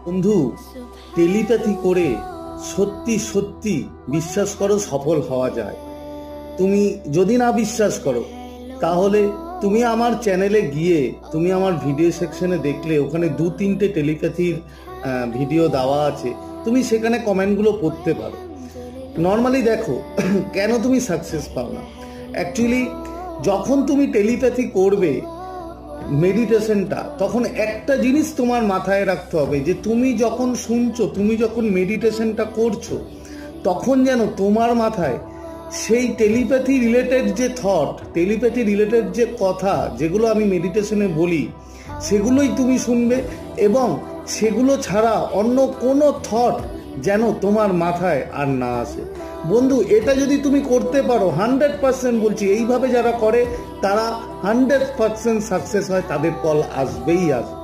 বন্ধু, টেলিপ্যাথি করে সত্যি সত্যি বিশ্বাস করো সফল হওয়া যায়। তুমি যদি না বিশ্বাস করো তাহলে তুমি আমার চ্যানেলে গিয়ে তুমি আমার ভিডিও সেকশনে দেখলে ওখানে 2-3টে টেলিপ্যাথির ভিডিও দেওয়া আছে, তুমি সেখানে কমেন্টগুলো পড়তে পারো। নর্মালি দেখো কেন তুমি সাকসেস পাও না। অ্যাকচুয়ালি যখন তুমি টেলিপ্যাথি করবে মেডিটেশনটা, তখন একটা জিনিস তোমার মাথায় রাখতে হবে যে তুমি যখন শুনছো, তুমি যখন মেডিটেশনটা করছো, তখন যেন তোমার মাথায় সেই টেলিপ্যাথি রিলেটেড যে থট, টেলিপ্যাথি রিলেটেড যে কথা যেগুলো আমি মেডিটেশনে বলি, সেগুলোই তুমি শুনবে এবং সেগুলো ছাড়া অন্য কোনো থট যেন তোমার মাথায় আর না আসে। বন্ধু, এটা যদি তুমি করতে পারো 100% বলছি, এইভাবে যারা করে তারা 100% সাকসেস হয়, তাদের কল আসবেই আসবে।